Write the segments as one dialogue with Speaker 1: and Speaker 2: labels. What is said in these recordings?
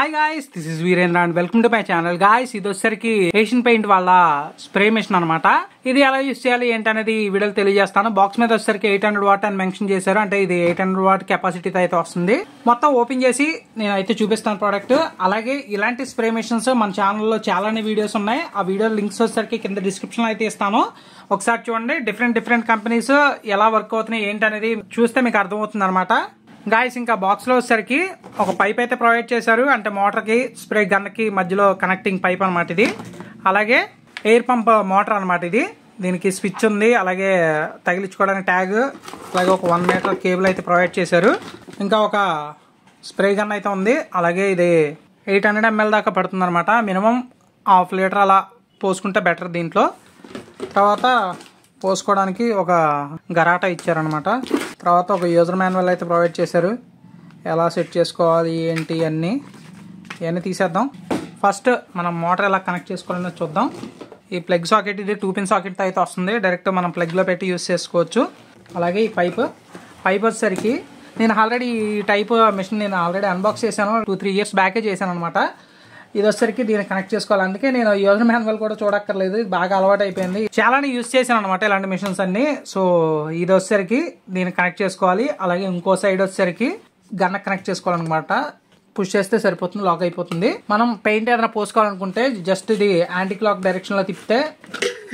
Speaker 1: Hi guys, this is Virendra and welcome to my channel. Guys, ఇది వచ్చేసరికి Asian paint వాళ్ళ spray machine అనమాట. ఇది ఎలా యూస్ చేయాలి ఏంటనేది ఈ వీడియోలో తెలియజేస్తాను. బాక్స్ మీద వచ్చేసరికి 800 వాట్ అని మెన్షన్ చేశారు. అంటే ఇది 800 వాట్ కెపాసిటీతో అయితే వస్తుంది. మొత్తం ఓపెన్ చేసి నేను అయితే చూపిస్తాను ప్రోడక్ట్. అలాగే ఇలాంటి స్ప్రే మిషన్స్ మన ఛానల్లో చాలానే వీడియోస్ ఉన్నాయి. ఆ వీడియో లింక్స్ వచ్చేసరికి కింద డిస్క్రిప్షన్ లో అయితే ఇస్తాను. ఒకసారి చూడండి. డిఫరెంట్ కంపెనీస్ ఎలా వర్క్ అవుతున్నాయి ఏంటనేది చూస్తే మీకు అర్థమవుతుంది అనమాట. గాయస్, ఇంకా బాక్స్ లో వచ్చేసరికి ఒక పైప్ అయితే ప్రొవైడ్ చేశారు. అంటే మోటార్ కి స్ప్రే గన్ కి మధ్యలో కనెక్టింగ్ పైప్ అనమాట ఇది. అలాగే ఎయిర్ పంప్ మోటార్ అనమాట ఇది. దీనికి స్విచ్ ఉంది, అలాగే తగిలించుకోవడానికి ట్యాగ్, అలాగే ఒక 1 మీటర్ కేబుల్ అయితే ప్రొవైడ్ చేశారు. ఇంకా ఒక స్ప్రే గన్ అయితే ఉంది. అలాగే ఇది 800 ml దాకా పడుతుంది అనమాట. మినిమం 1/2 లీటర్ అలా పోసుకుంటే బెటర్. దీంట్లో తర్వాత పోసుకోవడానికి ఒక గరాటా ఇచ్చారనమాట. తర్వాత ఒక యూజర్ మాన్యువల్ అయితే ప్రొవైడ్ చేశారు. ఎలా సెట్ చేసుకోవాలి ఏంటి ఇవన్నీ తీసేద్దాం. ఫస్ట్ మనం మోటార్ ఎలా కనెక్ట్ చేసుకోవాలనేది చూద్దాం. ఈ ప్లగ్ సాకెట్ ఇది 2 పిన్ సాకెట్ అయితే వస్తుంది. డైరెక్ట్ మనం ప్లగ్లో పెట్టి యూజ్ చేసుకోవచ్చు. అలాగే ఈ పైప్ వచ్చేసరికి నేను ఆల్రెడీ ఈ టైప్ మిషన్ నేను ఆల్రెడీ అన్బాక్స్ చేశాను. 2-3 ఇయర్స్ బ్యాకే చేశాను అనమాట. ఇది వచ్చేసరికి దీన్ని కనెక్ట్ చేసుకోవాలి. అందుకే నేను యూజర్ మాన్యువల్ కూడా చూడక్కర్లేదు. ఇది బాగా అలవాటు అయిపోయింది. చాలానే యూజ్ చేశాను అనమాట ఇలాంటి మిషన్స్ అన్ని. సో ఇది వచ్చేసరికి దీన్ని కనెక్ట్ చేసుకోవాలి. అలాగే ఇంకో సైడ్ వచ్చేసరికి గన్న కనెక్ట్ చేసుకోవాలన్నమాట. పుష్ చేస్తే సరిపోతుంది, లాక్ అయిపోతుంది. మనం పెయింట్ ఏదైనా పోసుకోవాలనుకుంటే జస్ట్ ఇది యాంటీ క్లాక్ డైరెక్షన్ లో తిప్పితే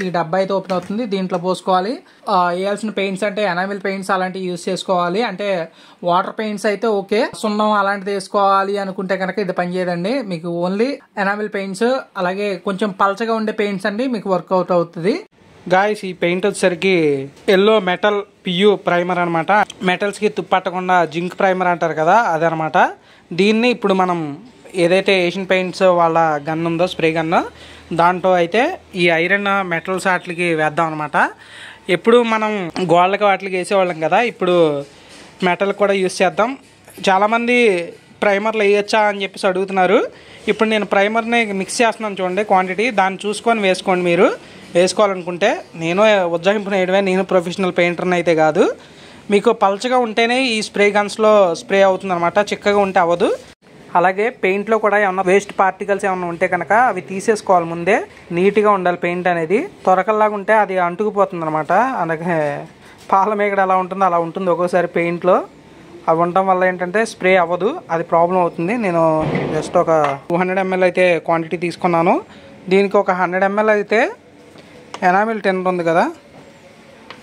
Speaker 1: ఈ డబ్బా అయితే ఓపెన్ అవుతుంది. దీంట్లో పోసుకోవాలి. వేయాల్సిన పెయింట్స్ అంటే ఎనామిల్ పెయింట్స్ అలాంటివి యూజ్ చేసుకోవాలి. అంటే వాటర్ పెయింట్స్ అయితే ఓకే, సున్నం అలాంటిది వేసుకోవాలి అనుకుంటే కనుక ఇది పనిచేయదండి. మీకు ఓన్లీ ఎనామిల్ పెయింట్స్, అలాగే కొంచెం పల్చగా ఉండే పెయింట్స్ అండి మీకు వర్కౌట్ అవుతుంది. గాయస్, ఈ పెయింట్ వచ్చేసరికి ఎల్లో మెటల్ పియు ప్రైమర్ అనమాట. మెటల్స్ కి తుప్పట్టకుండా జింక్ ప్రైమర్ అంటారు కదా, అదనమాట. దీన్ని ఇప్పుడు మనం ఏదైతే ఏషియన్ పెయింట్స్ వాళ్ళ గన్ ఉందో, స్ప్రే గన్, దాంట్లో అయితే ఈ ఐరన్ మెటల్స్ వాటికి వేద్దాం అనమాట. ఎప్పుడు మనం గోళ్ళకి వాటికి వేసేవాళ్ళం కదా, ఇప్పుడు మెటల్ కూడా యూస్ చేద్దాం. చాలామంది ప్రైమర్లు వేయచ్చా అని చెప్పేసి అడుగుతున్నారు. ఇప్పుడు నేను ప్రైమర్ని మిక్స్ చేస్తున్నాను చూడండి, క్వాంటిటీ దాన్ని చూసుకొని వేసుకోండి. మీరు వేసుకోవాలనుకుంటే, నేను ఉజ్జాయింపున వేయడమే, నేను ప్రొఫెషనల్ పెయింటర్ని అయితే కాదు. మీకు పల్చగా ఉంటేనే ఈ స్ప్రే గన్స్లో స్ప్రే అవుతుంది అనమాట, చిక్కగా ఉంటే అవ్వదు. అలాగే పెయింట్లో కూడా ఏమన్నా వేస్ట్ పార్టికల్స్ ఏమన్నా ఉంటే కనుక అవి తీసేసుకోవాలి ముందే. నీట్గా ఉండాలి పెయింట్ అనేది. తొరకల్లాగా ఉంటే అది అంటుకుపోతుంది అనమాట. అలాగే పాల మేగడ ఎలా ఉంటుందో అలా ఉంటుంది ఒక్కోసారి పెయింట్లో. అవి ఉండటం వల్ల ఏంటంటే స్ప్రే అవ్వదు, అది ప్రాబ్లం అవుతుంది. నేను జస్ట్ ఒక 200 ml అయితే క్వాంటిటీ తీసుకున్నాను. దీనికి ఒక 100 ml అయితే ఎనామిల్ టెన్నర్ ఉంది కదా,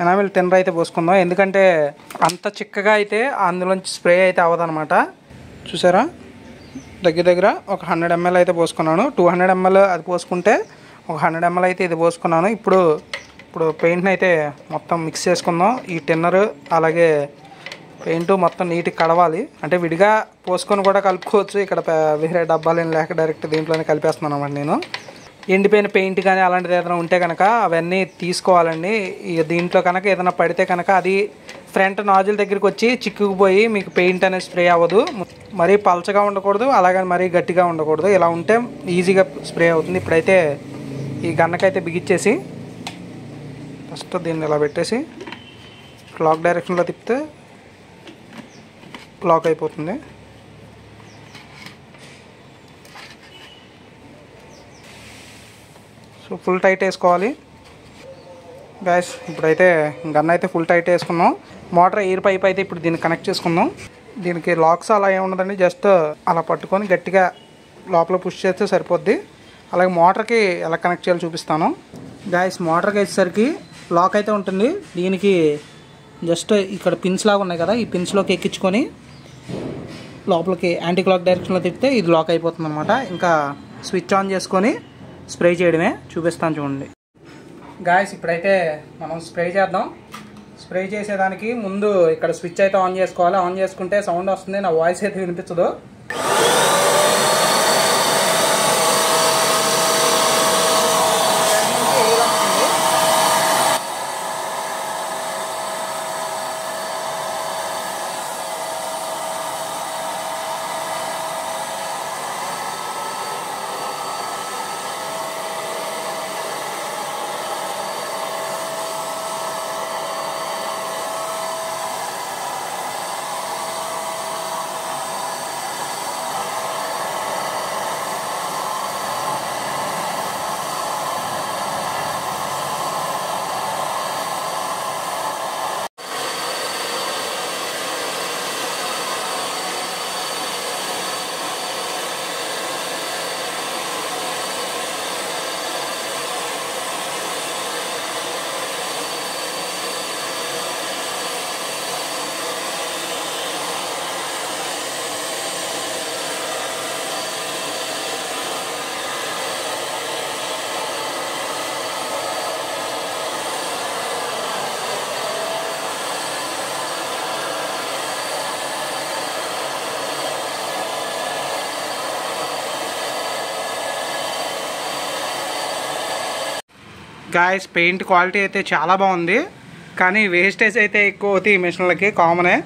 Speaker 1: ఎనామిల్ టెన్నర్ అయితే పోసుకుందాం. ఎందుకంటే అంత చిక్కగా అయితే అందులోంచి స్ప్రే అయితే అవ్వదనమాట. చూసారా, దగ్గర ఒక 100 ml అయితే పోసుకున్నాను. 200 ml అది పోసుకుంటే ఒక 100 ml అయితే ఇది పోసుకున్నాను. ఇప్పుడు పెయింట్ని అయితే మొత్తం మిక్స్ చేసుకుందాం. ఈ టెన్నర్ అలాగే పెయింట్ మొత్తం నీట్గా కడవాలి. అంటే విడిగా పోసుకొని కూడా కలుపుకోవచ్చు. ఇక్కడ వేరే డబ్బాలు లేక డైరెక్ట్ దీంట్లోనే కలిపేస్తున్నాను అన్నమాట నేను. ఎండిపోయిన పెయింట్ కానీ అలాంటిది ఏదైనా ఉంటే కనుక అవన్నీ తీసుకోవాలండి. దీంట్లో కనుక ఏదైనా పడితే కనుక అది ఫ్రంట్ నాజిల్ దగ్గరికి వచ్చి చిక్కుకుపోయి మీకు పెయింట్ అనేది స్ప్రే అవ్వదు. మరీ పల్చగా ఉండకూడదు, అలాగని మరీ గట్టిగా ఉండకూడదు. ఇలా ఉంటే ఈజీగా స్ప్రే అవుతుంది. ఇప్పుడైతే ఈ గన్నకైతే బిగిచ్చేసి ఫస్ట్ దీన్ని ఇలా పెట్టేసి క్లాక్ డైరెక్షన్లో తిప్పితే లాక్ అయిపోతుంది. సో ఫుల్ టైట్ వేసుకోవాలి గాయస్. ఇప్పుడైతే గన్ అయితే ఫుల్ టైట్ వేసుకున్నాం. మోటార్ ఎయిర్ పైప్ అయితే ఇప్పుడు దీన్ని కనెక్ట్ చేసుకుందాం. దీనికి లాక్స్ అలా ఏముండదండి, జస్ట్ అలా పట్టుకొని గట్టిగా లోపల పుష్ చేస్తే సరిపోద్ది. అలాగే మోటార్కి ఎలా కనెక్ట్ చేయాలో చూపిస్తాను గాయస్. మోటార్కి వేసేసరికి లాక్ అయితే ఉంటుంది. దీనికి జస్ట్ ఇక్కడ పిన్స్ లాగా ఉన్నాయి కదా, ఈ పిన్స్లోకి ఎక్కించుకొని లోపలికి యాంటీ క్లాక్ డైరెక్షన్లో తిప్పితే ఇది లాక్ అయిపోతుంది అనమాట. ఇంకా స్విచ్ ఆన్ చేసుకొని స్ప్రే చేయడమే. చూపిస్తాను చూడండి గాయస్. ఇప్పుడైతే మనం స్ప్రే చేద్దాం. స్ప్రే చేసేదానికి ముందు ఇక్కడ స్విచ్ అయితే ఆన్ చేసుకోవాలి. ఆన్ చేసుకుంటే సౌండ్ వస్తుంది, నా వాయిస్ అయితే వినిపించదు. గాయస్ పెయింట్ క్వాలిటీ అయితే చాలా బాగుంది, కానీ వేస్టేజ్ అయితే ఎక్కువ అవుతాయి ఈ మిషన్లకి, కామనే.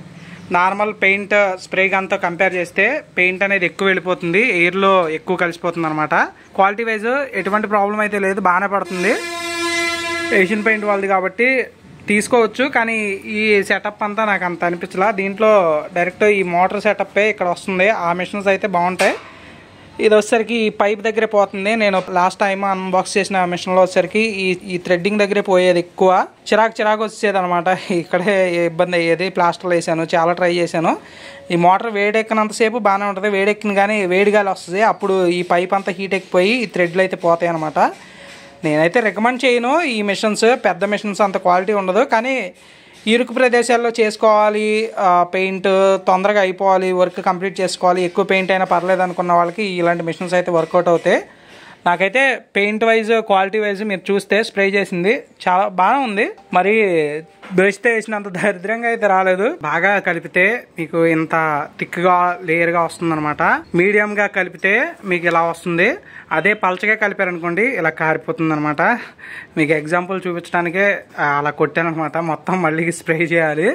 Speaker 1: నార్మల్ పెయింట్ స్ప్రే గన్తో కంపేర్ చేస్తే పెయింట్ అనేది ఎక్కువ వెళ్ళిపోతుంది, ఎయిర్లో ఎక్కువ కలిసిపోతుంది అనమాట. క్వాలిటీ వైజ్ ఎటువంటి ప్రాబ్లం అయితే లేదు, బాగానే పడుతుంది. ఏషియన్ పెయింట్ వాళ్ళది కాబట్టి తీసుకోవచ్చు, కానీ ఈ సెటప్ అంతా నాకు అంత అనిపించలా. దీంట్లో డైరెక్ట్ ఈ మోటార్ సెటప్పే ఇక్కడ వస్తుంది. ఆ మిషన్స్ అయితే బాగుంటాయి. ఇది వచ్చేసరికి ఈ పైప్ దగ్గరే పోతుంది. నేను లాస్ట్ టైం అన్బాక్స్ చేసిన మిషన్లో వచ్చేసరికి ఈ థ్రెడ్డింగ్ దగ్గరే పోయేది, ఎక్కువ చిరాకు వచ్చేది అనమాట. ఇక్కడే ఇబ్బంది అయ్యేది. ప్లాస్టర్లు వేసాను, చాలా ట్రై చేశాను. ఈ మోటార్ వేడెక్కినంతసేపు బాగానే ఉంటుంది, వేడెక్కిన కానీ వేడిగాలి వస్తుంది, అప్పుడు ఈ పైప్ అంతా హీట్ ఎక్కిపోయి ఈ థ్రెడ్లు అయితే పోతాయి అనమాట. నేనైతే రికమెండ్ చేయను ఈ మిషన్స్, పెద్ద మిషన్స్ అంత క్వాలిటీ ఉండదు. కానీ ఇరుకు ప్రదేశాల్లో చేసుకోవాలి, పెయింట్ తొందరగా అయిపోవాలి, వర్క్ కంప్లీట్ చేసుకోవాలి, ఎక్కువ పెయింట్ అయినా పర్లేదు అనుకున్న వాళ్ళకి ఇలాంటి మిషన్స్ అయితే వర్కౌట్ అవుతాయి. నాకైతే పెయింట్ వైజ్ క్వాలిటీ వైజ్ మీరు చూస్తే స్ప్రే చేసింది చాలా బాగా ఉంది. మరి బ్రష్తో వేసినంత దరిద్రంగా అయితే రాలేదు. బాగా కలిపితే మీకు ఇంత థిక్గా లేయర్గా వస్తుంది అనమాట. మీడియంగా కలిపితే మీకు ఇలా వస్తుంది. అదే పల్చగా కలిపారనుకోండి ఇలా కారిపోతుంది అనమాట. మీకు ఎగ్జాంపుల్ చూపించడానికే అలా కొట్టాను అనమాట. మొత్తం మళ్ళీ స్ప్రే చేయాలి.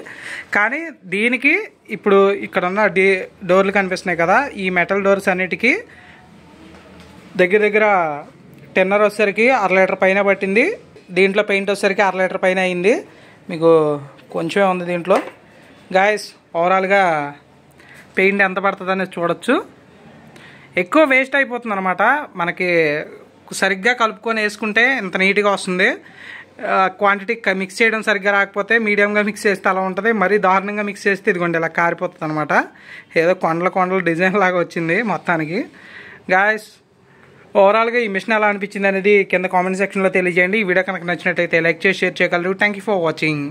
Speaker 1: కానీ దీనికి ఇప్పుడు ఇక్కడ ఉన్న డోర్లు కనిపిస్తున్నాయి కదా, ఈ మెటల్ డోర్స్ అన్నిటికీ దగ్గర టెన్నర్ వచ్చేసరికి 1/2 లీటర్ పైన పట్టింది. దీంట్లో పెయింట్ వచ్చేసరికి 1/2 లీటర్ పైన అయింది. మీకు కొంచెమే ఉంది దీంట్లో. గాయస్ ఓవరాల్గా పెయింట్ ఎంత పడుతుంది అనేది చూడొచ్చు. ఎక్కువ వేస్ట్ అయిపోతుంది అనమాట. మనకి సరిగ్గా కలుపుకొని వేసుకుంటే ఇంత నీట్గా వస్తుంది. క్వాంటిటీ మిక్స్ చేయడం సరిగ్గా రాకపోతే మీడియంగా మిక్స్ చేస్తే అలా ఉంటుంది. మరీ దారుణంగా మిక్స్ చేస్తే ఇదిగోండి ఇలా కారిపోతుంది అనమాట. ఏదో కొండల డిజైన్ లాగా వచ్చింది మొత్తానికి. గాయస్ ఓవరాల్గా ఈ మిషన్ ఎలా అనిపించింది అనేది కింద కామెంట్ సెక్షన్లో తెలియజేయండి. ఈ వీడియో కనుక నచ్చినట్టయితే లైక్ చేసి షేర్ చేయగలరు. Thank you for watching.